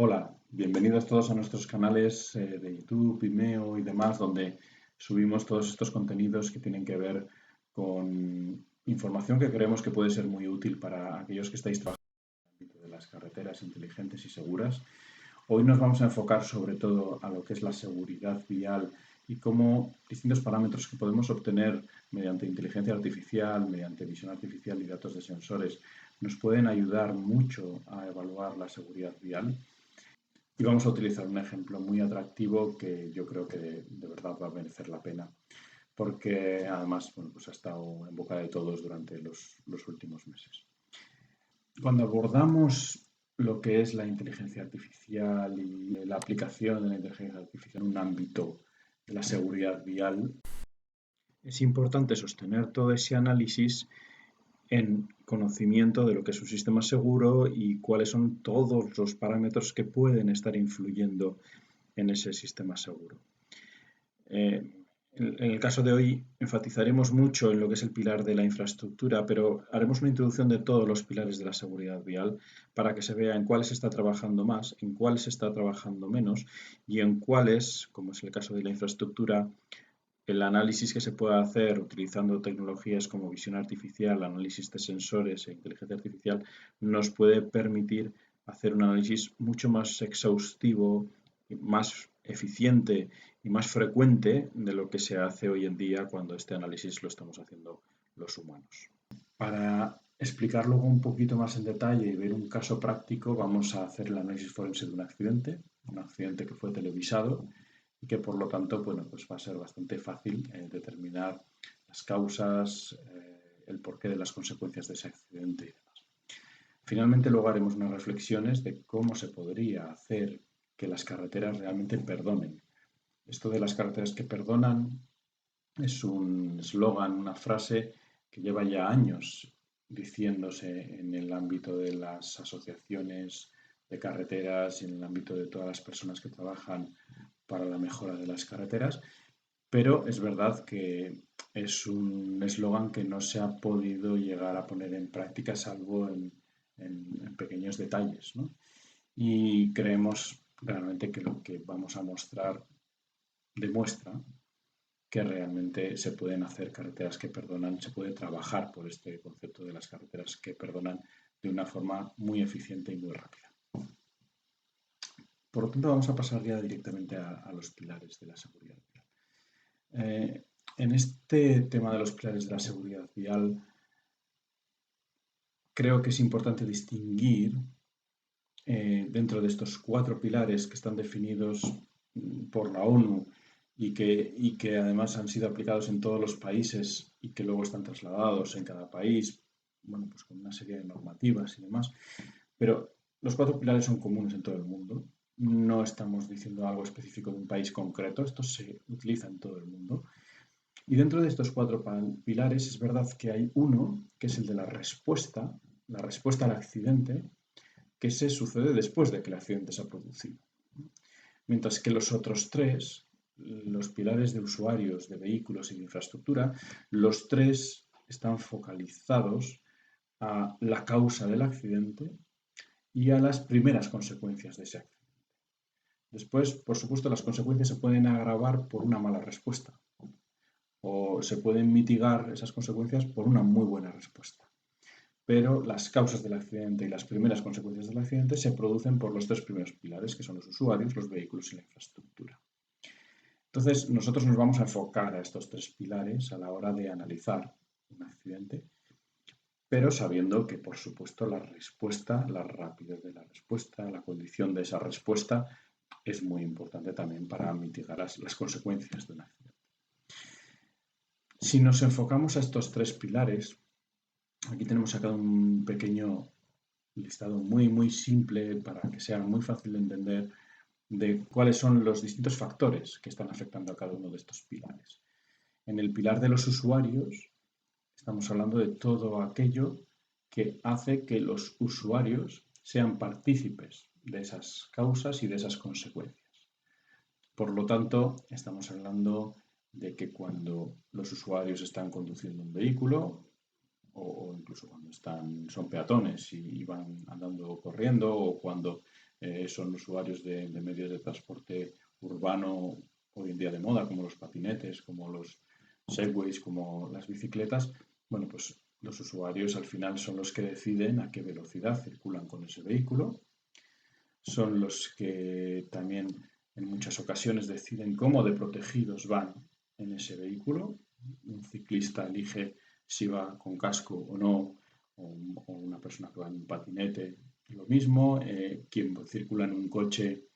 Hola, bienvenidos todos a nuestros canales de YouTube, Vimeo y demás, donde subimos todos estos contenidos que tienen que ver con información que creemos que puede ser muy útil para aquellos que estáis trabajando en el ámbito de las carreteras inteligentes y seguras. Hoy nos vamos a enfocar sobre todo a lo que es la seguridad vial y cómo distintos parámetros que podemos obtener mediante inteligencia artificial, mediante visión artificial y datos de sensores nos pueden ayudar mucho a evaluar la seguridad vial. Y vamos a utilizar un ejemplo muy atractivo que yo creo que de verdad va a merecer la pena, porque además pues ha estado en boca de todos durante los últimos meses. Cuando abordamos lo que es la inteligencia artificial y la aplicación de la inteligencia artificial en un ámbito de la seguridad vial, es importante sostener todo ese análisis en conocimiento de lo que es un sistema seguro y cuáles son todos los parámetros que pueden estar influyendo en ese sistema seguro. En el caso de hoy enfatizaremos mucho en lo que es el pilar de la infraestructura, pero haremos una introducción de todos los pilares de la seguridad vial para que se vea en cuáles se está trabajando más, en cuáles se está trabajando menos y en cuáles, como es el caso de la infraestructura, el análisis que se puede hacer utilizando tecnologías como visión artificial, análisis de sensores e inteligencia artificial, nos puede permitir hacer un análisis mucho más exhaustivo, más eficiente y más frecuente de lo que se hace hoy en día cuando este análisis lo estamos haciendo los humanos. Para explicarlo un poquito más en detalle y ver un caso práctico, vamos a hacer el análisis forense de un accidente que fue televisado y que por lo tanto, bueno, pues va a ser bastante fácil determinar las causas, el porqué de las consecuencias de ese accidente y demás. Finalmente, luego haremos unas reflexiones de cómo se podría hacer que las carreteras realmente perdonen. Esto de las carreteras que perdonan es un eslogan, una frase que lleva ya años diciéndose en el ámbito de las asociaciones de carreteras y en el ámbito de todas las personas que trabajan para la mejora de las carreteras, pero es verdad que es un eslogan que no se ha podido llegar a poner en práctica salvo en pequeños detalles, ¿no? Y creemos realmente que lo que vamos a mostrar demuestra que realmente se pueden hacer carreteras que perdonan, se puede trabajar por este concepto de las carreteras que perdonan de una forma muy eficiente y muy rápida. Por lo tanto, vamos a pasar ya directamente a los pilares de la seguridad vial. En este tema de los pilares de la seguridad vial, creo que es importante distinguir dentro de estos 4 pilares que están definidos por la ONU y que además han sido aplicados en todos los países y que luego están trasladados en cada país, bueno, pues con una serie de normativas y demás. Pero los 4 pilares son comunes en todo el mundo. No estamos diciendo algo específico de un país concreto, esto se utiliza en todo el mundo. Y dentro de estos 4 pilares es verdad que hay uno, que es el de la respuesta al accidente, que se sucede después de que el accidente se ha producido. Mientras que los otros 3, los pilares de usuarios, de vehículos y de infraestructura, los 3 están focalizados a la causa del accidente y a las primeras consecuencias de ese accidente. Después, por supuesto, las consecuencias se pueden agravar por una mala respuesta o se pueden mitigar esas consecuencias por una muy buena respuesta. Pero las causas del accidente y las primeras consecuencias del accidente se producen por los 3 primeros pilares, que son los usuarios, los vehículos y la infraestructura. Entonces, nosotros nos vamos a enfocar a estos 3 pilares a la hora de analizar un accidente, pero sabiendo que, por supuesto, la respuesta, la rapidez de la respuesta, la condición de esa respuesta es muy importante también para mitigar las consecuencias de un accidente. Si nos enfocamos a estos 3 pilares, aquí tenemos sacado un pequeño listado muy simple para que sea muy fácil de entender de cuáles son los distintos factores que están afectando a cada uno de estos pilares. En el pilar de los usuarios estamos hablando de todo aquello que hace que los usuarios sean partícipes de esas causas y de esas consecuencias. Por lo tanto, estamos hablando de que cuando los usuarios están conduciendo un vehículo o incluso cuando son peatones y van andando o corriendo o cuando son usuarios de medios de transporte urbano hoy en día de moda, como los patinetes, como los segways, como las bicicletas. Bueno, pues los usuarios al final son los que deciden a qué velocidad circulan con ese vehículo, son los que también en muchas ocasiones deciden cómo de protegidos van en ese vehículo. Un ciclista elige si va con casco o no, o una persona que va en un patinete, lo mismo. Quien circula en un coche,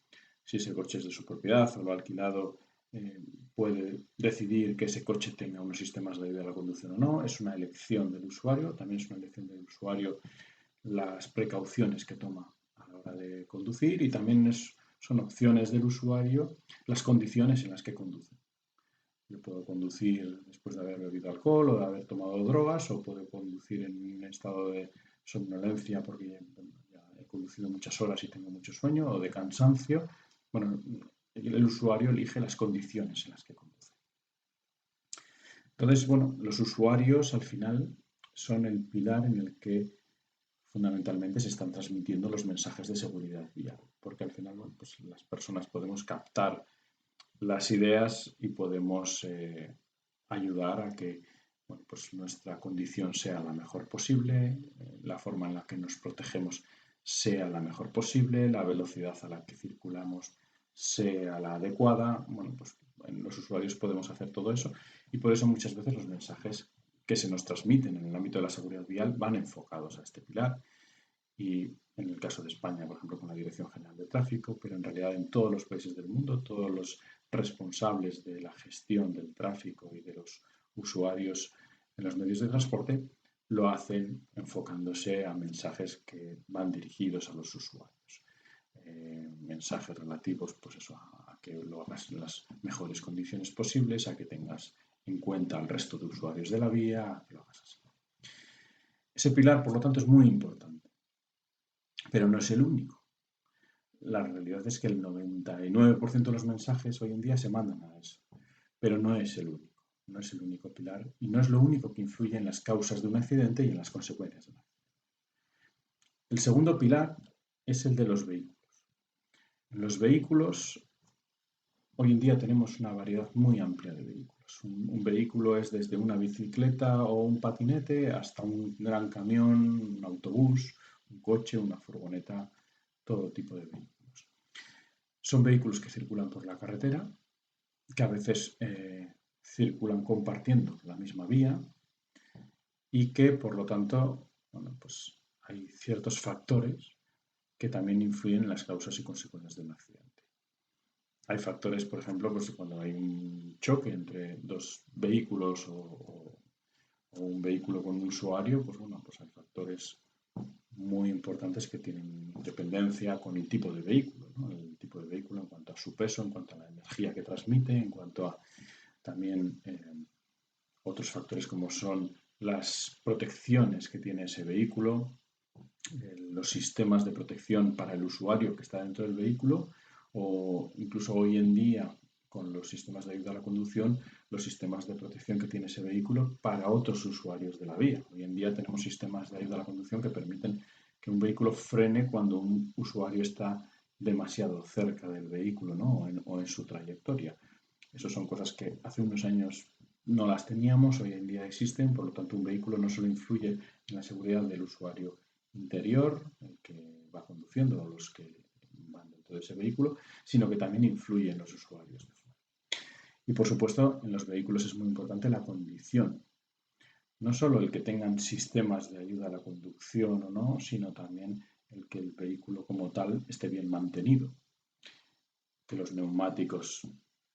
si ese coche es de su propiedad o lo ha alquilado, puede decidir que ese coche tenga unos sistemas de ayuda a la conducción o no. Es una elección del usuario, también es una elección del usuario las precauciones que toma a la hora de conducir y también son opciones del usuario las condiciones en las que conduce. Yo puedo conducir después de haber bebido alcohol o de haber tomado drogas, o puedo conducir en un estado de somnolencia porque ya he conducido muchas horas y tengo mucho sueño, o de cansancio. Bueno, el usuario elige las condiciones en las que conduce. Entonces, bueno, los usuarios al final son el pilar en el que fundamentalmente se están transmitiendo los mensajes de seguridad vial, porque al final, bueno, pues las personas podemos captar las ideas y podemos ayudar a que, bueno, pues nuestra condición sea la mejor posible, la forma en la que nos protegemos sea la mejor posible, la velocidad a la que circulamos sea la adecuada. Bueno, pues en los usuarios podemos hacer todo eso, y por eso muchas veces los mensajes que se nos transmiten en el ámbito de la seguridad vial van enfocados a este pilar. Y en el caso de España, por ejemplo, con la Dirección General de Tráfico, pero en realidad en todos los países del mundo, todos los responsables de la gestión del tráfico y de los usuarios en los medios de transporte lo hacen enfocándose a mensajes que van dirigidos a los usuarios. Mensajes relativos, pues eso, a que lo hagas en las mejores condiciones posibles, a que tengas en cuenta al resto de usuarios de la vía, a que lo hagas así. Ese pilar, por lo tanto, es muy importante, pero no es el único. La realidad es que el 99% de los mensajes hoy en día se mandan a eso, pero no es el único. No es el único pilar y no es lo único que influye en las causas de un accidente y en las consecuencias de un accidente. El segundo pilar es el de los vehículos. En los vehículos, hoy en día tenemos una variedad muy amplia de vehículos. Un vehículo es desde una bicicleta o un patinete hasta un gran camión, un autobús, un coche, una furgoneta, todo tipo de vehículos. Son vehículos que circulan por la carretera, que a veces circulan compartiendo la misma vía y que, por lo tanto, bueno, pues hay ciertos factores que también influyen en las causas y consecuencias de un accidente. Hay factores, por ejemplo, pues cuando hay un choque entre dos vehículos o un vehículo con un usuario, pues bueno, pues hay factores muy importantes que tienen dependencia con el tipo de vehículo, ¿no? El tipo de vehículo en cuanto a su peso, en cuanto a la energía que transmite, en cuanto a también otros factores como son las protecciones que tiene ese vehículo, los sistemas de protección para el usuario que está dentro del vehículo, o incluso hoy en día con los sistemas de ayuda a la conducción, los sistemas de protección que tiene ese vehículo para otros usuarios de la vía. Hoy en día tenemos sistemas de ayuda a la conducción que permiten que un vehículo frene cuando un usuario está demasiado cerca del vehículo, ¿no? o en su trayectoria. Esas son cosas que hace unos años no las teníamos, hoy en día existen, por lo tanto un vehículo no solo influye en la seguridad del usuario interior, el que va conduciendo o los que van dentro de ese vehículo, sino que también influye en los usuarios de fuera. Y por supuesto, en los vehículos es muy importante la condición. No solo el que tengan sistemas de ayuda a la conducción o no, sino también el que el vehículo como tal esté bien mantenido. Que los neumáticos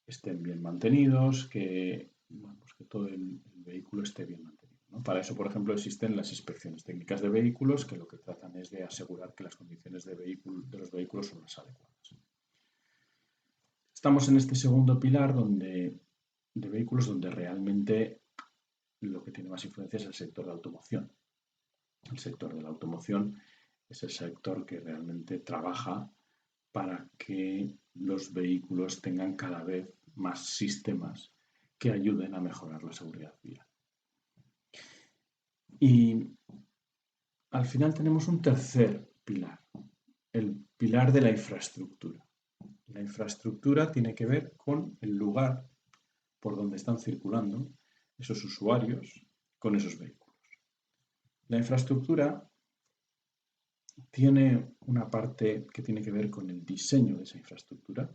estén bien mantenidos, que, bueno, pues que todo el vehículo esté bien mantenido, ¿no? Para eso, por ejemplo, existen las inspecciones técnicas de vehículos, que lo que tratan es de asegurar que las condiciones de los vehículos son las adecuadas. Estamos en este segundo pilar de vehículos donde realmente lo que tiene más influencia es el sector de automoción. El sector de la automoción es el sector que realmente trabaja para que los vehículos tengan cada vez más sistemas que ayuden a mejorar la seguridad vial. Y al final tenemos un tercer pilar, el Pilar de la infraestructura. La infraestructura tiene que ver con el lugar por donde están circulando esos usuarios con esos vehículos. La infraestructura tiene una parte que tiene que ver con el diseño de esa infraestructura,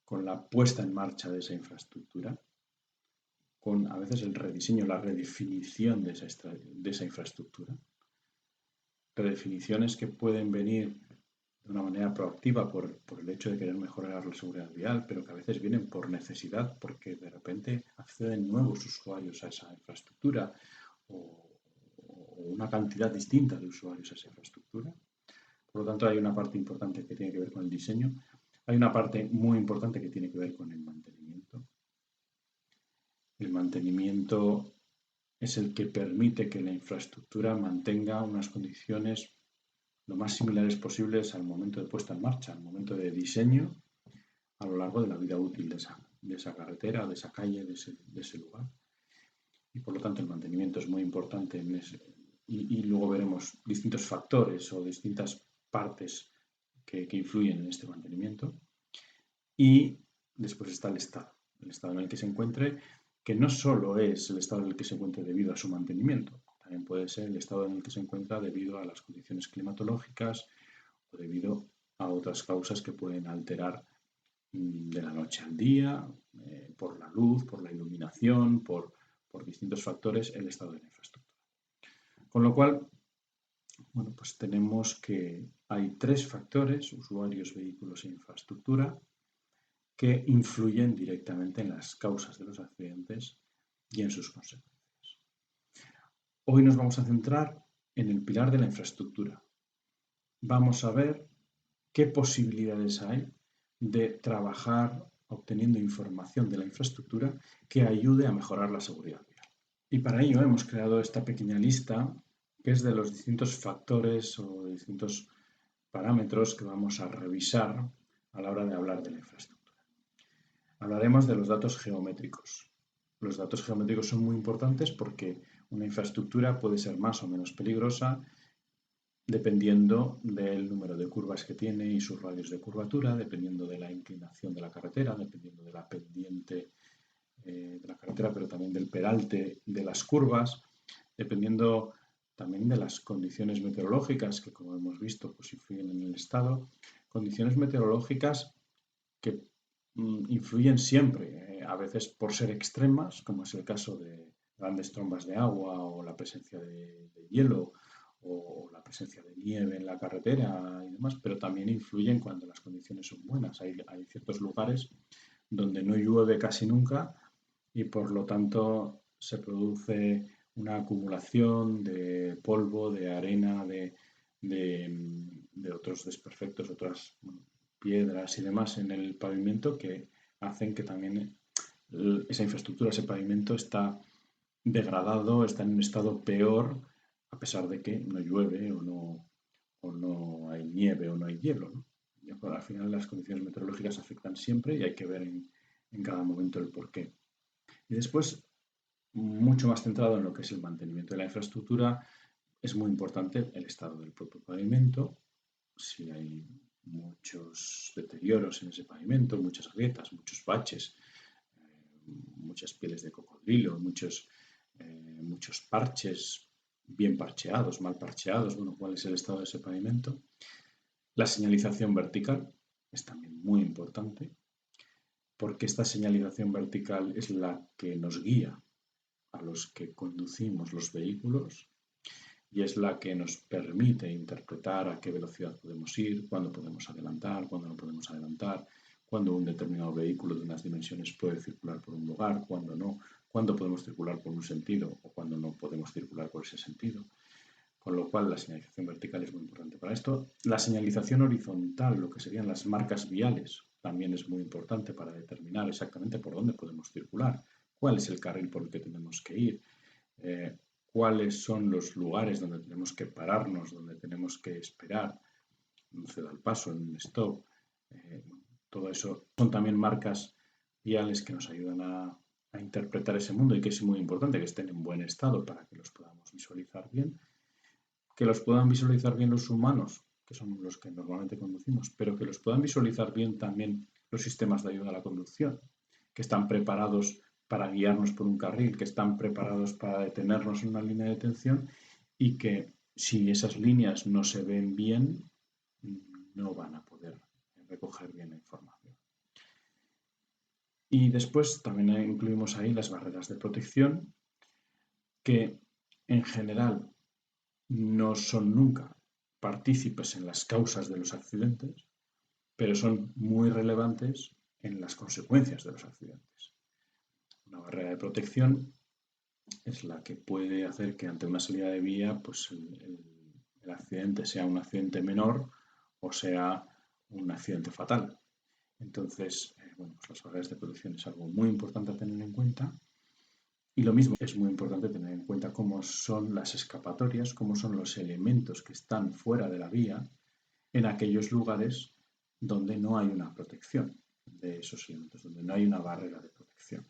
con la puesta en marcha de esa infraestructura, con a veces el rediseño, la redefinición de esa infraestructura. Redefiniciones que pueden venir de una manera proactiva por el hecho de querer mejorar la seguridad vial, pero que a veces vienen por necesidad, porque de repente acceden nuevos usuarios a esa infraestructura o una cantidad distinta de usuarios a esa infraestructura. Por lo tanto, hay una parte importante que tiene que ver con el diseño, hay una parte muy importante que tiene que ver con el mantenimiento. El mantenimiento es el que permite que la infraestructura mantenga unas condiciones lo más similares posibles al momento de puesta en marcha, al momento de diseño, a lo largo de la vida útil de esa carretera, de esa calle, de ese lugar. Y por lo tanto el mantenimiento es muy importante y luego veremos distintos factores o distintas partes que influyen en este mantenimiento. Y después está el estado en el que se encuentre, que no solo es el estado en el que se encuentre debido a su mantenimiento, también puede ser el estado en el que se encuentra debido a las condiciones climatológicas o debido a otras causas que pueden alterar de la noche al día, por la luz, por la iluminación, por distintos factores, el estado de la infraestructura. Con lo cual, bueno, pues tenemos que hay tres factores, usuarios, vehículos e infraestructura, que influyen directamente en las causas de los accidentes y en sus consecuencias. Hoy nos vamos a centrar en el pilar de la infraestructura. Vamos a ver qué posibilidades hay de trabajar obteniendo información de la infraestructura que ayude a mejorar la seguridad vial. Y para ello hemos creado esta pequeña lista que es de los distintos factores o distintos parámetros que vamos a revisar a la hora de hablar de la infraestructura. Hablaremos de los datos geométricos. Los datos geométricos son muy importantes porque una infraestructura puede ser más o menos peligrosa dependiendo del número de curvas que tiene y sus radios de curvatura, dependiendo de la inclinación de la carretera, dependiendo de la pendiente de la carretera, pero también del peralte de las curvas, dependiendo también de las condiciones meteorológicas que, como hemos visto, pues influyen en el estado, condiciones meteorológicas que influyen siempre, a veces por ser extremas, como es el caso de grandes trombas de agua o la presencia de hielo o la presencia de nieve en la carretera y demás, pero también influyen cuando las condiciones son buenas. Hay ciertos lugares donde no llueve casi nunca y por lo tanto se produce una acumulación de polvo, de arena, de otros desperfectos, otras piedras y demás en el pavimento que hacen que también esa infraestructura, ese pavimento está degradado, está en un estado peor a pesar de que no llueve o no hay nieve o no hay hielo, ¿no? Y al final las condiciones meteorológicas afectan siempre y hay que ver en cada momento el porqué. Y después, mucho más centrado en lo que es el mantenimiento de la infraestructura, es muy importante el estado del propio pavimento, si hay muchos deterioros en ese pavimento, muchas grietas, muchos baches, muchas pieles de cocodrilo, muchos parches bien parcheados, mal parcheados, bueno, cuál es el estado de ese pavimento. La señalización vertical es también muy importante porque esta señalización vertical es la que nos guía a los que conducimos los vehículos y es la que nos permite interpretar a qué velocidad podemos ir, cuándo podemos adelantar, cuándo no podemos adelantar, cuándo un determinado vehículo de unas dimensiones puede circular por un lugar, cuándo no, cuándo podemos circular por un sentido o cuándo no podemos circular por ese sentido. Con lo cual la señalización vertical es muy importante para esto. La señalización horizontal, lo que serían las marcas viales, también es muy importante para determinar exactamente por dónde podemos circular, cuál es el carril por el que tenemos que ir, cuáles son los lugares donde tenemos que pararnos, donde tenemos que esperar, un ceda al paso, en un stop. Todo eso son también marcas viales que nos ayudan a interpretar ese mundo y que es muy importante que estén en buen estado para que los podamos visualizar bien. Que los puedan visualizar bien los humanos, que son los que normalmente conducimos, pero que los puedan visualizar bien también los sistemas de ayuda a la conducción, que están preparados para guiarnos por un carril, que están preparados para detenernos en una línea de detención y que si esas líneas no se ven bien, no van a poder recoger bien la información. Y después también incluimos ahí las barreras de protección, que en general no son nunca partícipes en las causas de los accidentes, pero son muy relevantes en las consecuencias de los accidentes. Una barrera de protección es la que puede hacer que ante una salida de vía pues el accidente sea un accidente menor o sea un accidente fatal. Entonces, bueno, pues las barreras de protección es algo muy importante a tener en cuenta. Y lo mismo es muy importante tener en cuenta cómo son las escapatorias, cómo son los elementos que están fuera de la vía en aquellos lugares donde no hay una protección de esos elementos, donde no hay una barrera de protección.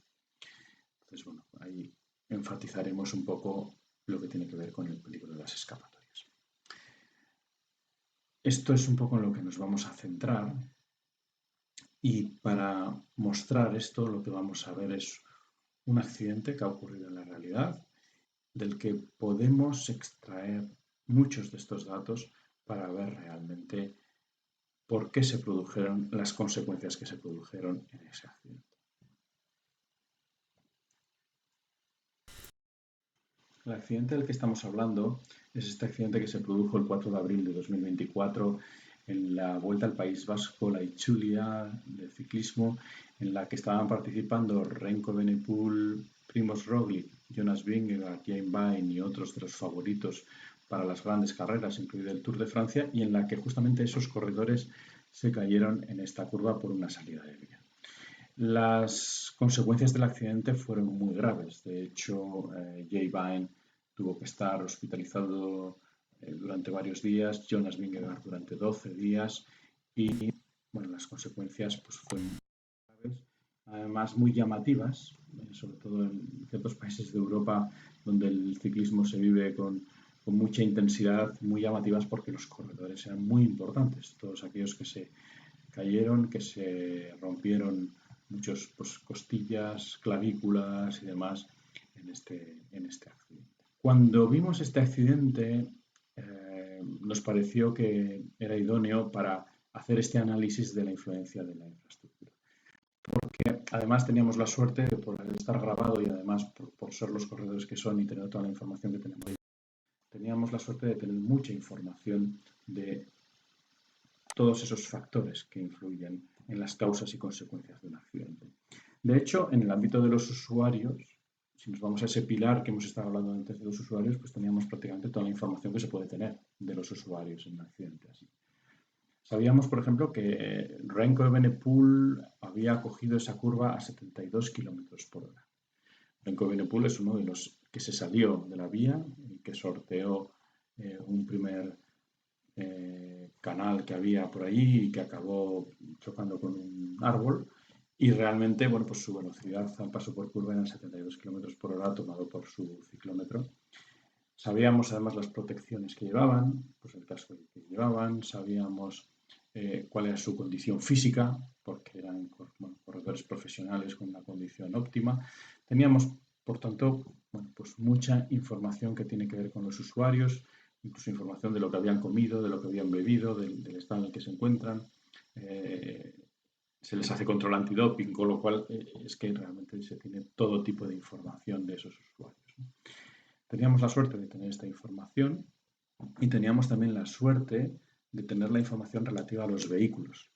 Entonces, bueno, ahí enfatizaremos un poco lo que tiene que ver con el peligro de las escapatorias. Esto es un poco en lo que nos vamos a centrar y para mostrar esto lo que vamos a ver es un accidente que ha ocurrido en la realidad, del que podemos extraer muchos de estos datos para ver realmente por qué se produjeron las consecuencias que se produjeron en ese accidente. El accidente del que estamos hablando es este accidente que se produjo el 4 de abril de 2024 en la Vuelta al País Vasco, la Itzulia de ciclismo, en la que estaban participando Renko Evenepoel, Primož Roglic, Jonas Vingegaard, Jane Vine y otros de los favoritos para las grandes carreras, incluido el Tour de Francia, y en la que justamente esos corredores se cayeron en esta curva por una salida de vía. Las consecuencias del accidente fueron muy graves. De hecho, Jay Vine tuvo que estar hospitalizado durante varios días, Jonas Vingegaard durante 12 días y bueno, las consecuencias pues, fueron graves, además muy llamativas, sobre todo en ciertos países de Europa donde el ciclismo se vive con mucha intensidad, muy llamativas porque los corredores eran muy importantes, todos aquellos que se cayeron, que se rompieron muchos pues, costillas, clavículas y demás en este accidente. Cuando vimos este accidente, nos pareció que era idóneo para hacer este análisis de la influencia de la infraestructura. Porque además teníamos la suerte de poder estar grabado y además por ser los corredores que son y tener toda la información que tenemos, teníamos la suerte de tener mucha información de todos esos factores que influyen en las causas y consecuencias de un accidente. De hecho, en el ámbito de los usuarios, si nos vamos a ese pilar que hemos estado hablando antes de los usuarios, pues teníamos prácticamente toda la información que se puede tener de los usuarios en un accidente así. Sabíamos, por ejemplo, que Renko Evenepoel había cogido esa curva a 72 km por hora. Renko Evenepoel es uno de los que se salió de la vía y que sorteó un primer canal que había por ahí y que acabó chocando con un árbol y realmente, bueno, pues su velocidad al paso por curva eran 72 km por hora tomado por su ciclómetro. Sabíamos además las protecciones que llevaban, pues el casco que llevaban, sabíamos cuál era su condición física, porque eran bueno, corredores profesionales con una condición óptima. Teníamos, por tanto, bueno, pues mucha información que tiene que ver con los usuarios, incluso información de lo que habían comido, de lo que habían bebido, del estado en el que se encuentran. Se les hace control antidoping, con lo cual es que realmente se tiene todo tipo de información de esos usuarios, ¿no? Teníamos la suerte de tener esta información y teníamos también la suerte de tener la información relativa a los vehículos.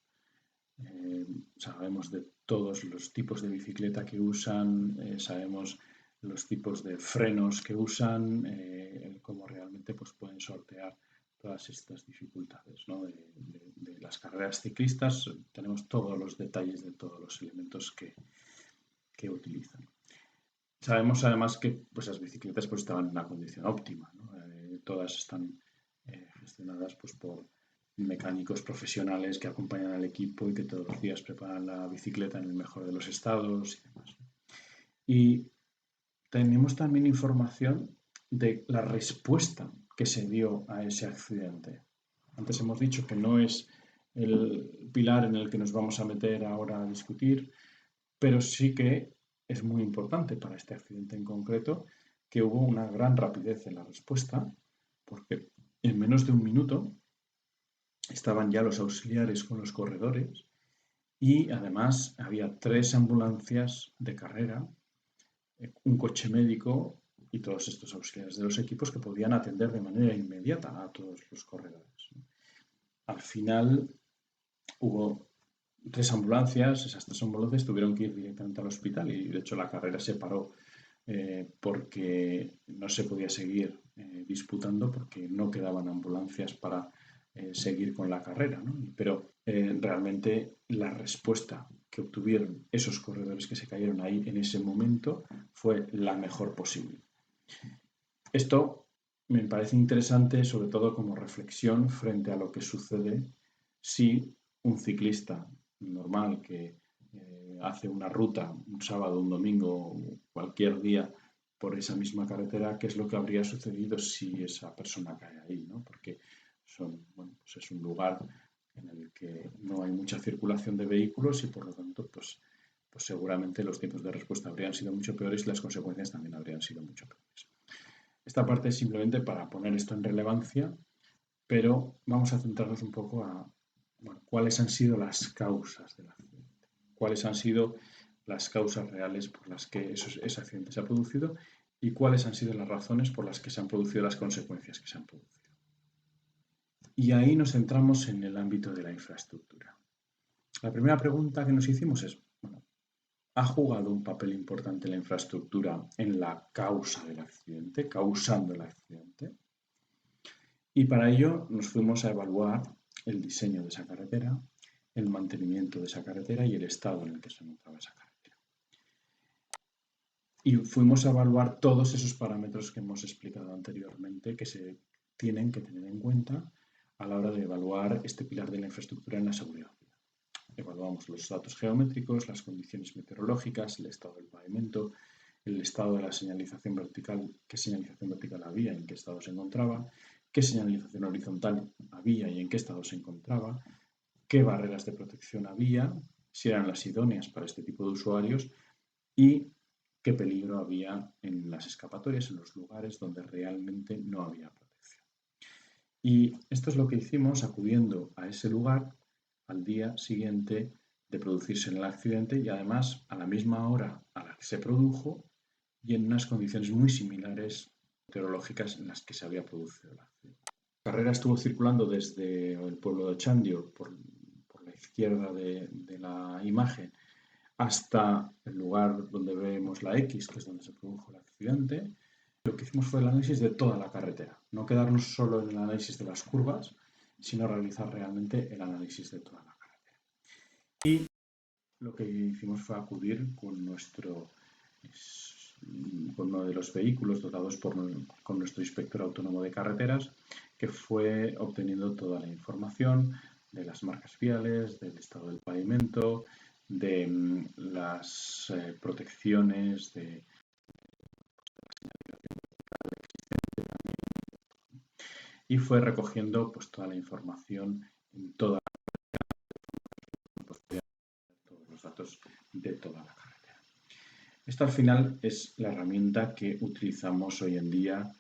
Sabemos de todos los tipos de bicicleta que usan, sabemos los tipos de frenos que usan, cómo realmente pues, pueden sortear todas estas dificultades, ¿no? de las carreras ciclistas. Tenemos todos los detalles de todos los elementos que utilizan. Sabemos además que pues, las bicicletas pues, estaban en una condición óptima, ¿no? Todas están gestionadas pues, por mecánicos profesionales que acompañan al equipo y que todos los días preparan la bicicleta en el mejor de los estados y demás. Y tenemos también información de la respuesta que se dio a ese accidente. Antes hemos dicho que no es el pilar en el que nos vamos a meter ahora a discutir, pero sí que es muy importante para este accidente en concreto que hubo una gran rapidez en la respuesta, porque en menos de un minuto estaban ya los auxiliares con los corredores y además había 3 ambulancias de carrera, un coche médico y todos estos auxiliares de los equipos que podían atender de manera inmediata a todos los corredores. Al final hubo 3 ambulancias, esas 3 ambulancias tuvieron que ir directamente al hospital y de hecho la carrera se paró porque no se podía seguir disputando porque no quedaban ambulancias para seguir con la carrera, ¿no? Pero realmente la respuesta que obtuvieron esos corredores que se cayeron ahí en ese momento fue la mejor posible. Esto me parece interesante sobre todo como reflexión frente a lo que sucede si un ciclista normal que hace una ruta un sábado, un domingo, cualquier día por esa misma carretera, qué es lo que habría sucedido si esa persona cae ahí, ¿no? Porque bueno, pues es un lugar en el que no hay mucha circulación de vehículos y por lo tanto pues seguramente los tiempos de respuesta habrían sido mucho peores y las consecuencias también habrían sido mucho peores. Esta parte es simplemente para poner esto en relevancia, pero vamos a centrarnos un poco a bueno, cuáles han sido las causas del accidente, cuáles han sido las causas reales por las que ese accidente se ha producido y cuáles han sido las razones por las que se han producido las consecuencias que se han producido. Y ahí nos centramos en el ámbito de la infraestructura. La primera pregunta que nos hicimos es, bueno, ¿ha jugado un papel importante la infraestructura en la causa del accidente, causando el accidente? Y para ello nos fuimos a evaluar el diseño de esa carretera, el mantenimiento de esa carretera y el estado en el que se encontraba esa carretera. Y fuimos a evaluar todos esos parámetros que hemos explicado anteriormente que se tienen que tener en cuenta a la hora de evaluar este pilar de la infraestructura en la seguridad. Evaluamos los datos geométricos, las condiciones meteorológicas, el estado del pavimento, el estado de la señalización vertical, qué señalización vertical había, en qué estado se encontraba, qué señalización horizontal había y en qué estado se encontraba, qué barreras de protección había, si eran las idóneas para este tipo de usuarios y qué peligro había en las escapatorias, en los lugares donde realmente no había protección. Y esto es lo que hicimos acudiendo a ese lugar al día siguiente de producirse el accidente y además a la misma hora a la que se produjo y en unas condiciones muy similares meteorológicas en las que se había producido el accidente. La carrera estuvo circulando desde el pueblo de Chandio por la izquierda de la imagen hasta el lugar donde vemos la X, que es donde se produjo el accidente. Lo que hicimos fue el análisis de toda la carretera, no quedarnos solo en el análisis de las curvas, sino realizar realmente el análisis de toda la carretera. Y lo que hicimos fue acudir con uno de los vehículos dotados con nuestro inspector autónomo de carreteras, que fue obteniendo toda la información de las marcas viales, del estado del pavimento, de las protecciones, de y fue recogiendo pues toda la información en todos los datos de toda la carretera. Esto al final es la herramienta que utilizamos hoy en día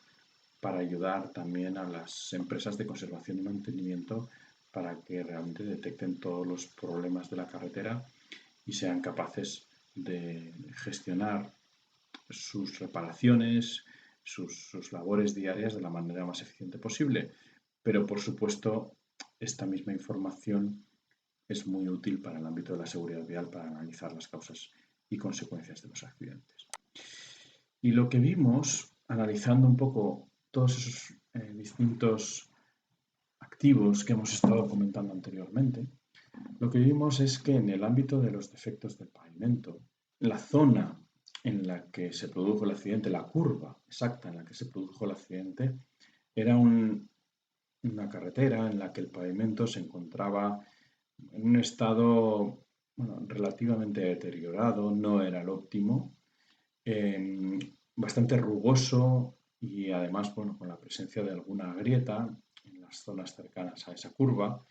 para ayudar también a las empresas de conservación y mantenimiento para que realmente detecten todos los problemas de la carretera y sean capaces de gestionar sus reparaciones, sus labores diarias de la manera más eficiente posible. Pero, por supuesto, esta misma información es muy útil para el ámbito de la seguridad vial para analizar las causas y consecuencias de los accidentes. Y lo que vimos, analizando un poco todos esos distintos activos que hemos estado comentando anteriormente, lo que vimos es que en el ámbito de los defectos del pavimento, la zona en la que se produjo el accidente, la curva exacta en la que se produjo el accidente, era una carretera en la que el pavimento se encontraba en un estado relativamente deteriorado, no era el óptimo, bastante rugoso y además con la presencia de alguna grieta en la las zonas cercanas a esa curva,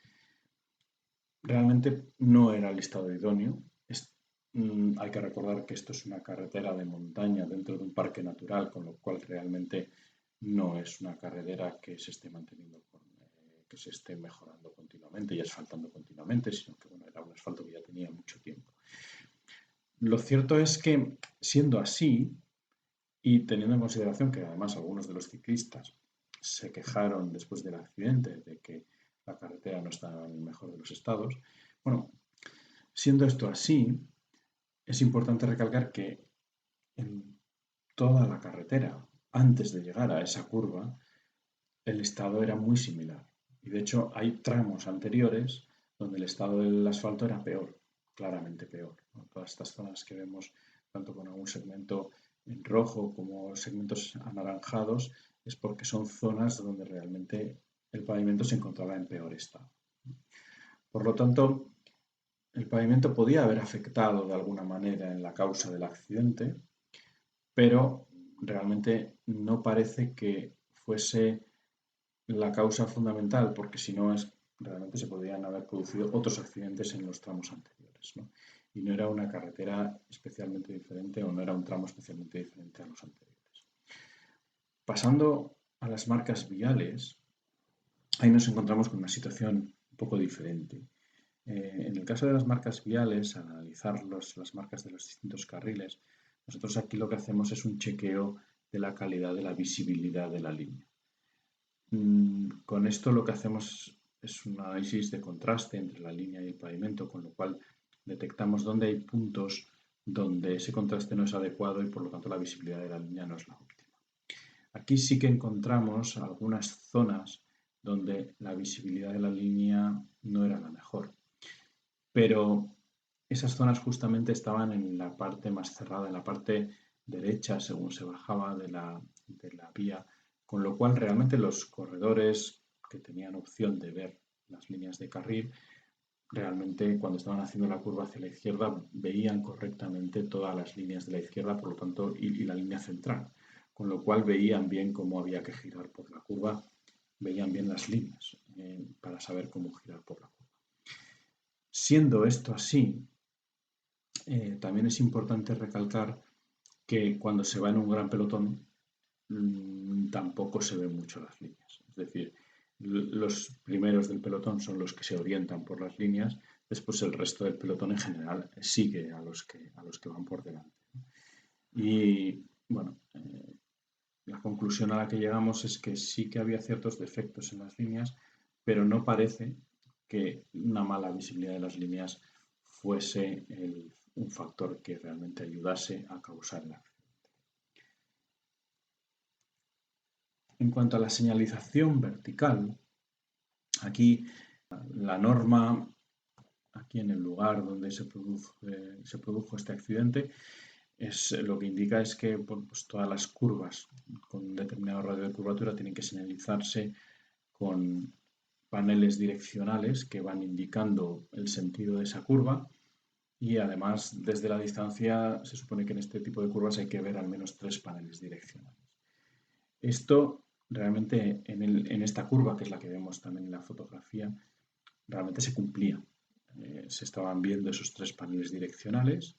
realmente no era el estado idóneo. Hay que recordar que esto es una carretera de montaña dentro de un parque natural, con lo cual realmente no es una carretera que se esté manteniendo, que se esté mejorando continuamente y asfaltando continuamente, sino que bueno, era un asfalto que ya tenía mucho tiempo. Lo cierto es que, siendo así, y teniendo en consideración que además algunos de los ciclistas se quejaron después del accidente de que la carretera no estaba en el mejor de los estados, bueno, siendo esto así, es importante recalcar que en toda la carretera, antes de llegar a esa curva, el estado era muy similar. Y de hecho hay tramos anteriores donde el estado del asfalto era peor, claramente peor, ¿no? Todas estas zonas que vemos, tanto con algún segmento en rojo como segmentos anaranjados, es porque son zonas donde realmente el pavimento se encontraba en peor estado. Por lo tanto, el pavimento podía haber afectado de alguna manera en la causa del accidente, pero realmente no parece que fuese la causa fundamental, porque si no es, realmente se podrían haber producido otros accidentes en los tramos anteriores, ¿no? Y no era una carretera especialmente diferente o no era un tramo especialmente diferente a los anteriores. Pasando a las marcas viales, ahí nos encontramos con una situación un poco diferente. En el caso de las marcas viales, al analizar las marcas de los distintos carriles, nosotros aquí lo que hacemos es un chequeo de la calidad de la visibilidad de la línea. Con esto lo que hacemos es un análisis de contraste entre la línea y el pavimento, con lo cual detectamos dónde hay puntos donde ese contraste no es adecuado y por lo tanto la visibilidad de la línea no es la óptima. Aquí sí que encontramos algunas zonas donde la visibilidad de la línea no era la mejor, pero esas zonas justamente estaban en la parte más cerrada, en la parte derecha según se bajaba de la vía, con lo cual realmente los corredores que tenían opción de ver las líneas de carril, realmente cuando estaban haciendo la curva hacia la izquierda veían correctamente todas las líneas de la izquierda, por lo tanto, y la línea central, con lo cual veían bien cómo había que girar por la curva, veían bien las líneas para saber cómo girar por la curva. Siendo esto así, también es importante recalcar que cuando se va en un gran pelotón tampoco se ven mucho las líneas. Es decir, los primeros del pelotón son los que se orientan por las líneas, después el resto del pelotón en general sigue a los que van por delante. Y bueno, la conclusión a la que llegamos es que sí que había ciertos defectos en las líneas, pero no parece que una mala visibilidad de las líneas fuese un factor que realmente ayudase a causar el accidente. En cuanto a la señalización vertical, aquí la norma, aquí en el lugar donde se produjo este accidente, lo que indica es que pues todas las curvas con un determinado radio de curvatura tienen que señalizarse con paneles direccionales que van indicando el sentido de esa curva y además desde la distancia se supone que en este tipo de curvas hay que ver al menos 3 paneles direccionales. Esto realmente en esta curva, que es la que vemos también en la fotografía, realmente se cumplía. Se estaban viendo esos 3 paneles direccionales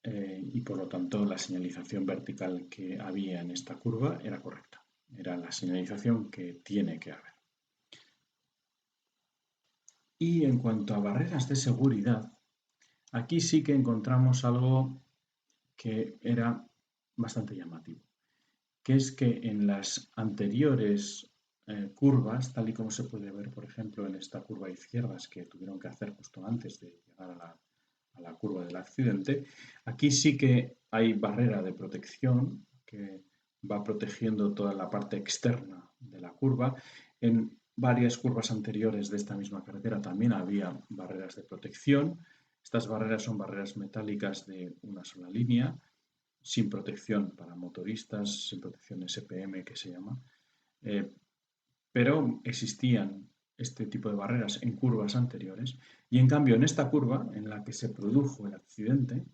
y por lo tanto la señalización vertical que había en esta curva era correcta. Era la señalización que tiene que haber. Y en cuanto a barreras de seguridad, aquí sí que encontramos algo que era bastante llamativo, que es que en las anteriores curvas, tal y como se puede ver, por ejemplo, en esta curva a izquierdas que tuvieron que hacer justo antes de llegar a la curva del accidente, aquí sí que hay barrera de protección que va protegiendo toda la parte externa de la curva. En varias curvas anteriores de esta misma carretera también había barreras de protección. Estas barreras son barreras metálicas de una sola línea, sin protección para motoristas, sin protección SPM que se llama, pero existían este tipo de barreras en curvas anteriores y en cambio en esta curva en la que se produjo el accidente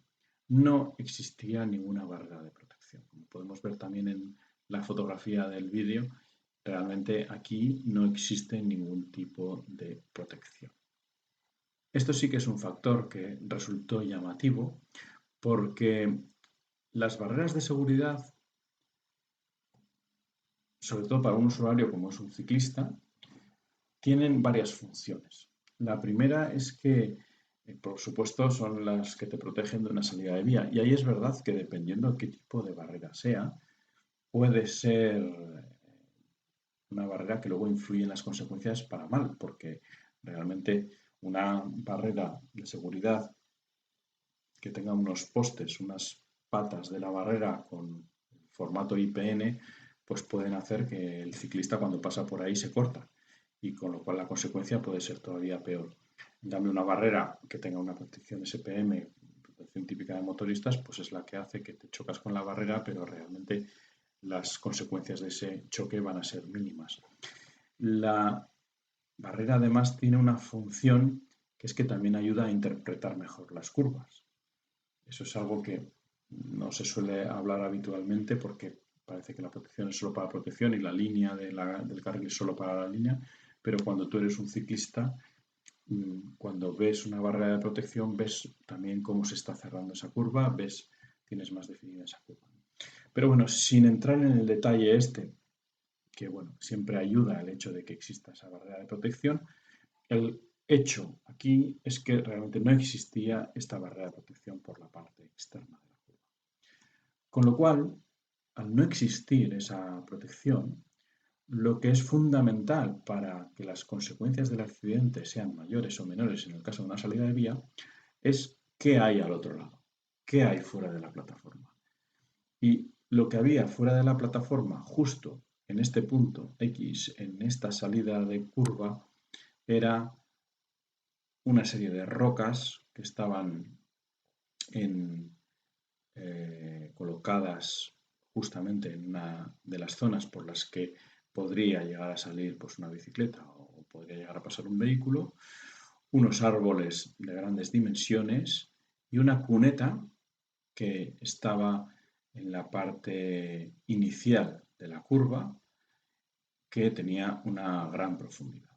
no existía ninguna barrera de protección. Como podemos ver también en la fotografía del vídeo, realmente aquí no existe ningún tipo de protección. Esto sí que es un factor que resultó llamativo porque las barreras de seguridad, sobre todo para un usuario como es un ciclista, tienen varias funciones. La primera es que, por supuesto, son las que te protegen de una salida de vía. Y ahí es verdad que dependiendo de qué tipo de barrera sea, puede ser una barrera que luego influye en las consecuencias para mal, porque realmente una barrera de seguridad que tenga unos postes, unas patas de la barrera con formato IPN, pues pueden hacer que el ciclista cuando pasa por ahí se corta y con lo cual la consecuencia puede ser todavía peor. En cambio, una barrera que tenga una protección SPM, protección típica de motoristas, pues es la que hace que te chocas con la barrera, pero realmente las consecuencias de ese choque van a ser mínimas. La barrera además tiene una función que es que también ayuda a interpretar mejor las curvas. Eso es algo que no se suele hablar habitualmente porque parece que la protección es solo para protección y la línea del carril es solo para la línea, pero cuando tú eres un ciclista, cuando ves una barrera de protección, ves también cómo se está cerrando esa curva, tienes más definida esa curva. Pero bueno, sin entrar en el detalle este, que bueno, siempre ayuda el hecho de que exista esa barrera de protección, el hecho aquí es que realmente no existía esta barrera de protección por la parte externa de la curva. Con lo cual, al no existir esa protección, lo que es fundamental para que las consecuencias del accidente sean mayores o menores en el caso de una salida de vía es qué hay al otro lado, qué hay fuera de la plataforma. Y lo que había fuera de la plataforma, justo en este punto X, en esta salida de curva, era una serie de rocas que estaban colocadas justamente en una de las zonas por las que podría llegar a salir pues, una bicicleta o podría llegar a pasar un vehículo, unos árboles de grandes dimensiones y una cuneta que estaba en la parte inicial de la curva que tenía una gran profundidad.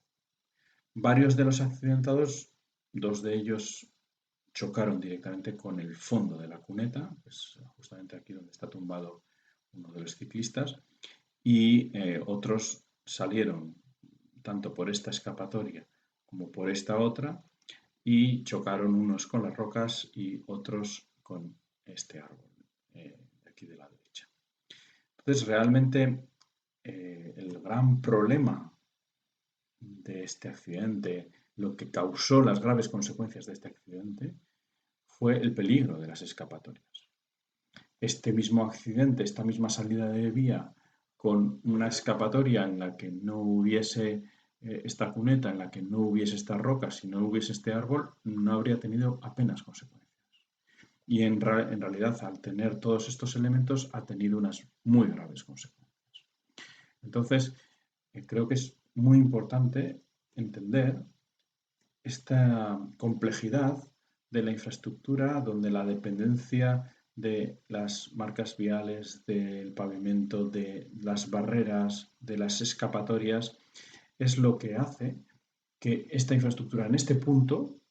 Varios de los accidentados, dos de ellos chocaron directamente con el fondo de la cuneta, pues justamente aquí donde está tumbado uno de los ciclistas, y otros salieron tanto por esta escapatoria como por esta otra y chocaron unos con las rocas y otros con este árbol de aquí de la derecha. Entonces, realmente el gran problema de este accidente, lo que causó las graves consecuencias de este accidente, fue el peligro de las escapatorias. Este mismo accidente, esta misma salida de vía con una escapatoria en la que no hubiese esta cuneta, en la que no hubiese estas rocas y no hubiese este árbol, no habría tenido apenas consecuencias. Y en realidad, al tener todos estos elementos, ha tenido unas muy graves consecuencias. Entonces, creo que es muy importante entender esta complejidad de la infraestructura donde la dependencia de las marcas viales, del pavimento, de las barreras, de las escapatorias, es lo que hace que esta infraestructura en este punto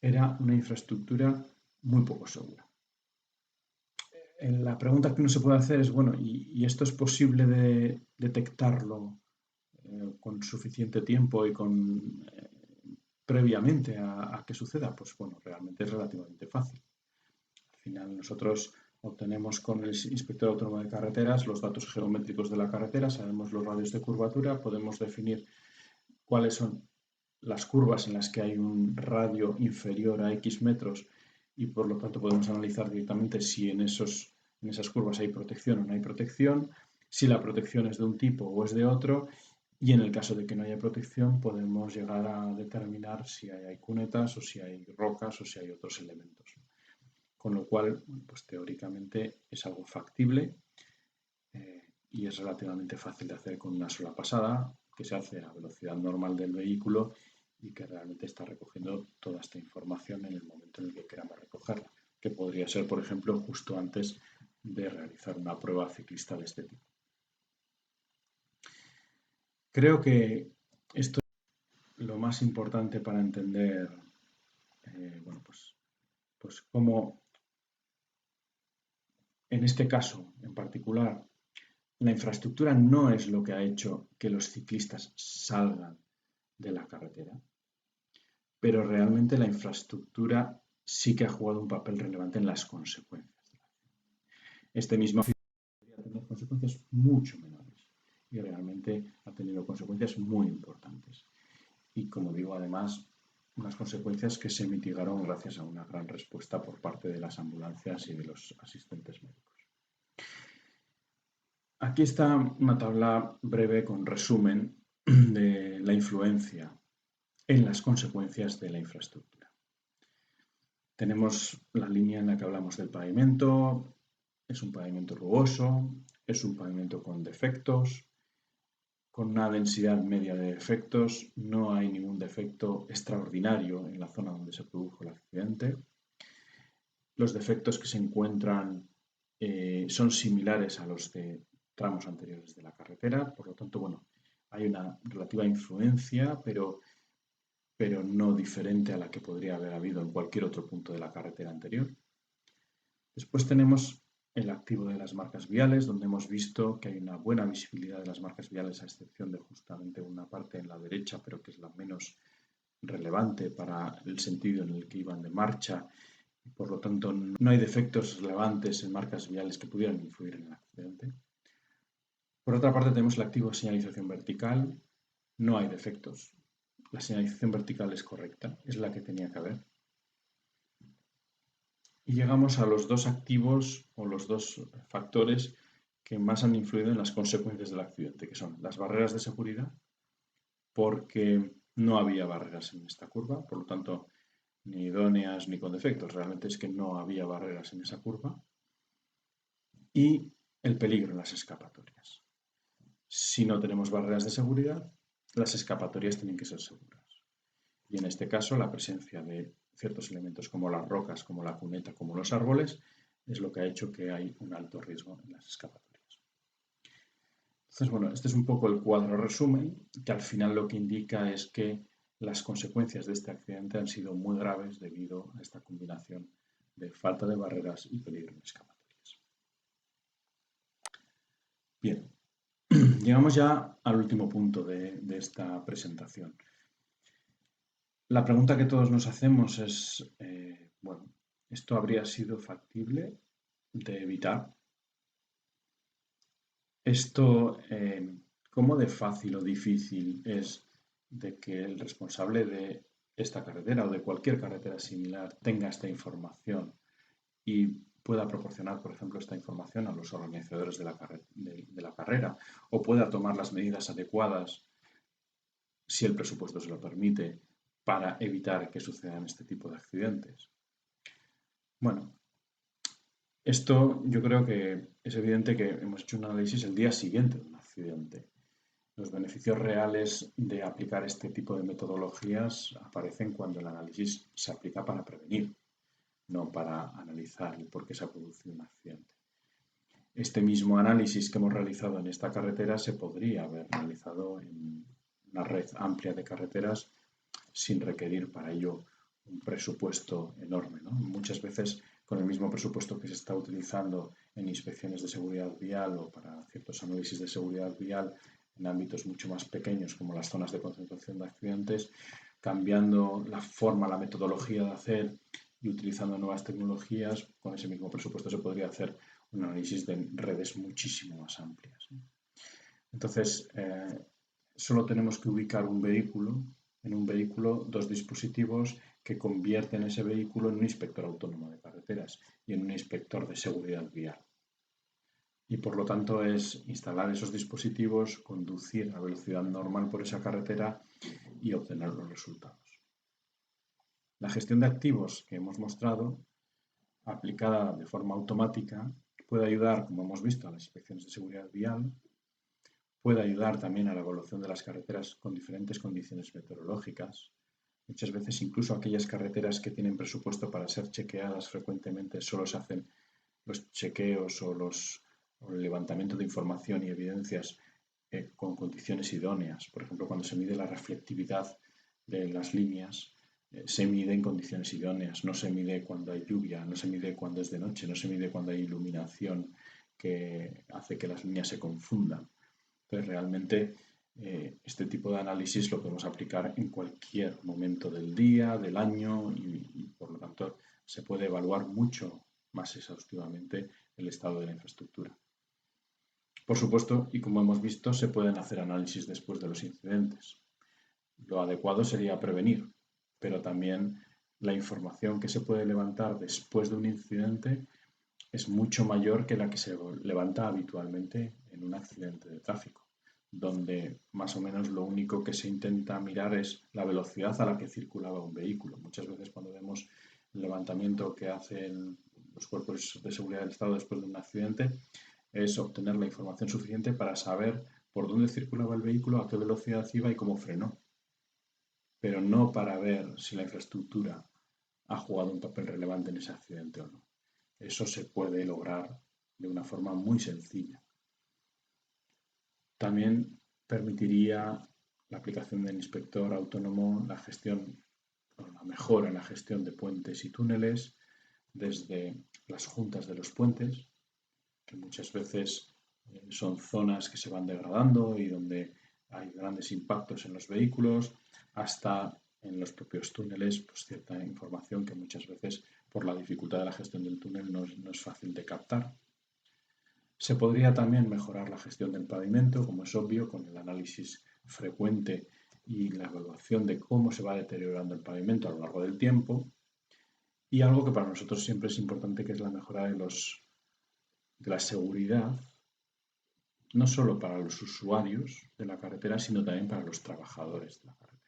era una infraestructura muy poco segura. La pregunta que uno se puede hacer es, bueno, ¿y esto es posible de detectarlo con suficiente tiempo y previamente a que suceda? Pues bueno, realmente es relativamente fácil. Al final nosotros obtenemos con el Inspector Autónomo de Carreteras los datos geométricos de la carretera, sabemos los radios de curvatura, podemos definir cuáles son las curvas en las que hay un radio inferior a X metros y por lo tanto podemos analizar directamente si en esas curvas hay protección o no hay protección, si la protección es de un tipo o es de otro y en el caso de que no haya protección podemos llegar a determinar si hay cunetas o si hay rocas o si hay otros elementos. Con lo cual, pues teóricamente es algo factible y es relativamente fácil de hacer con una sola pasada, que se hace a velocidad normal del vehículo y que realmente está recogiendo toda esta información en el momento en el que queramos recogerla, que podría ser, por ejemplo, justo antes de realizar una prueba ciclista de este tipo. Creo que esto es lo más importante para entender, bueno, pues cómo en este caso en particular la infraestructura no es lo que ha hecho que los ciclistas salgan de la carretera, pero realmente la infraestructura sí que ha jugado un papel relevante en las consecuencias. Este mismo podría tener consecuencias mucho menores y realmente ha tenido consecuencias muy importantes. Y como digo, además, unas consecuencias que se mitigaron gracias a una gran respuesta por parte de las ambulancias y de los asistentes médicos. Aquí está una tabla breve con resumen de la influencia en las consecuencias de la infraestructura. Tenemos la línea en la que hablamos del pavimento, es un pavimento rugoso, es un pavimento con defectos, con una densidad media de defectos, no hay ningún defecto extraordinario en la zona donde se produjo el accidente. Los defectos que se encuentran son similares a los de tramos anteriores de la carretera, por lo tanto, bueno, hay una relativa influencia, pero no diferente a la que podría haber habido en cualquier otro punto de la carretera anterior. Después tenemos el activo de las marcas viales, donde hemos visto que hay una buena visibilidad de las marcas viales, a excepción de justamente una parte en la derecha, pero que es la menos relevante para el sentido en el que iban de marcha. Por lo tanto, no hay defectos relevantes en marcas viales que pudieran influir en el accidente. Por otra parte, tenemos el activo de señalización vertical. No hay defectos. La señalización vertical es correcta, es la que tenía que haber. Y llegamos a los dos activos o los dos factores que más han influido en las consecuencias del accidente, que son las barreras de seguridad, porque no había barreras en esta curva, por lo tanto, ni idóneas ni con defectos, realmente es que no había barreras en esa curva, y el peligro en las escapatorias. Si no tenemos barreras de seguridad, las escapatorias tienen que ser seguras. Y en este caso, la presencia de ciertos elementos como las rocas, como la cuneta, como los árboles, es lo que ha hecho que hay un alto riesgo en las escapatorias. Entonces, bueno, este es un poco el cuadro resumen, que al final lo que indica es que las consecuencias de este accidente han sido muy graves debido a esta combinación de falta de barreras y peligro en escapatorias. Bien, llegamos ya al último punto de esta presentación. La pregunta que todos nos hacemos es, bueno, ¿esto habría sido factible de evitar? Esto, ¿cómo de fácil o difícil es de que el responsable de esta carretera o de cualquier carretera similar tenga esta información y pueda proporcionar, por ejemplo, esta información a los organizadores de la carrera o pueda tomar las medidas adecuadas, si el presupuesto se lo permite, para evitar que sucedan este tipo de accidentes? Bueno, esto yo creo que es evidente que hemos hecho un análisis el día siguiente de un accidente. Los beneficios reales de aplicar este tipo de metodologías aparecen cuando el análisis se aplica para prevenir, no para analizar el por qué se ha producido un accidente. Este mismo análisis que hemos realizado en esta carretera se podría haber realizado en una red amplia de carreteras sin requerir para ello un presupuesto enorme, ¿no? Muchas veces con el mismo presupuesto que se está utilizando en inspecciones de seguridad vial o para ciertos análisis de seguridad vial en ámbitos mucho más pequeños como las zonas de concentración de accidentes, cambiando la forma, la metodología de hacer y utilizando nuevas tecnologías, con ese mismo presupuesto se podría hacer un análisis de redes muchísimo más amplias. Entonces, solo tenemos que ubicar en un vehículo dos dispositivos que convierten ese vehículo en un inspector autónomo de carreteras y en un inspector de seguridad vial. Y por lo tanto es instalar esos dispositivos, conducir a velocidad normal por esa carretera y obtener los resultados. La gestión de activos que hemos mostrado, aplicada de forma automática, puede ayudar, como hemos visto, a las inspecciones de seguridad vial, puede ayudar también a la evaluación de las carreteras con diferentes condiciones meteorológicas. Muchas veces incluso aquellas carreteras que tienen presupuesto para ser chequeadas frecuentemente solo se hacen los chequeos o el levantamiento de información y evidencias con condiciones idóneas. Por ejemplo, cuando se mide la reflectividad de las líneas, se mide en condiciones idóneas, no se mide cuando hay lluvia, no se mide cuando es de noche, no se mide cuando hay iluminación que hace que las líneas se confundan. Entonces, realmente este tipo de análisis lo podemos aplicar en cualquier momento del día, del año y por lo tanto se puede evaluar mucho más exhaustivamente el estado de la infraestructura. Por supuesto, y como hemos visto, se pueden hacer análisis después de los incidentes. Lo adecuado sería prevenir, pero también la información que se puede levantar después de un incidente es mucho mayor que la que se levanta habitualmente en un accidente de tráfico, donde más o menos lo único que se intenta mirar es la velocidad a la que circulaba un vehículo. Muchas veces cuando vemos el levantamiento que hacen los cuerpos de seguridad del Estado después de un accidente, es obtener la información suficiente para saber por dónde circulaba el vehículo, a qué velocidad iba y cómo frenó, pero no para ver si la infraestructura ha jugado un papel relevante en ese accidente o no. Eso se puede lograr de una forma muy sencilla. También permitiría la aplicación del inspector autónomo la gestión o la mejora en la gestión de puentes y túneles desde las juntas de los puentes, que muchas veces son zonas que se van degradando y donde hay grandes impactos en los vehículos, hasta en los propios túneles, pues cierta información que muchas veces por la dificultad de la gestión del túnel no es fácil de captar. Se podría también mejorar la gestión del pavimento, como es obvio, con el análisis frecuente y la evaluación de cómo se va deteriorando el pavimento a lo largo del tiempo. Y algo que para nosotros siempre es importante, que es la mejora de la seguridad, no solo para los usuarios de la carretera, sino también para los trabajadores de la carretera.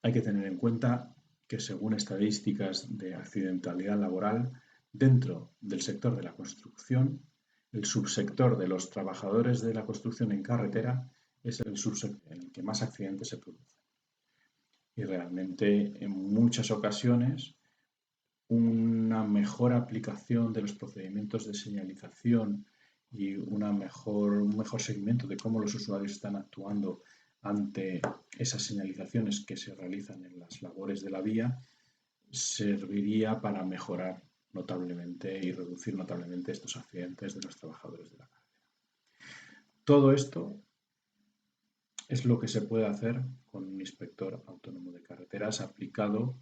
Hay que tener en cuenta que según estadísticas de accidentalidad laboral, dentro del sector de la construcción, el subsector de los trabajadores de la construcción en carretera es el subsector en el que más accidentes se producen. Y realmente en muchas ocasiones una mejor aplicación de los procedimientos de señalización y un mejor seguimiento de cómo los usuarios están actuando ante esas señalizaciones que se realizan en las labores de la vía, serviría para mejorar notablemente y reducir notablemente estos accidentes de los trabajadores de la carretera. Todo esto es lo que se puede hacer con un inspector autónomo de carreteras aplicado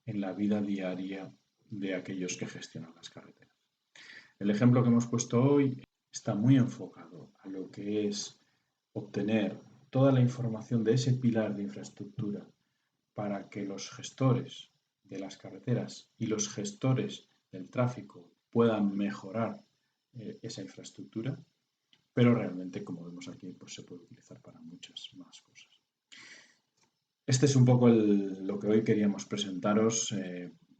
en la vida diaria de aquellos que gestionan las carreteras. El ejemplo que hemos puesto hoy está muy enfocado a lo que es obtener toda la información de ese pilar de infraestructura para que los gestores de las carreteras y los gestores del tráfico puedan mejorar esa infraestructura, pero realmente, como vemos aquí, pues se puede utilizar para muchas más cosas. Este es un poco lo que hoy queríamos presentaros.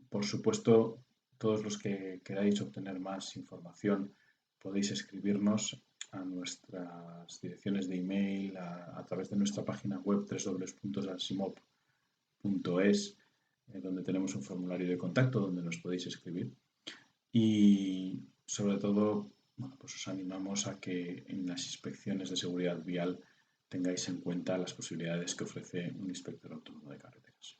Por supuesto, todos los que queráis obtener más información podéis escribirnos a nuestras direcciones de email, a través de nuestra página web www.ansimop.es, donde tenemos un formulario de contacto donde nos podéis escribir. Y sobre todo, bueno, pues os animamos a que en las inspecciones de seguridad vial tengáis en cuenta las posibilidades que ofrece un inspector autónomo de carreteras.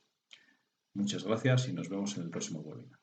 Muchas gracias y nos vemos en el próximo webinar.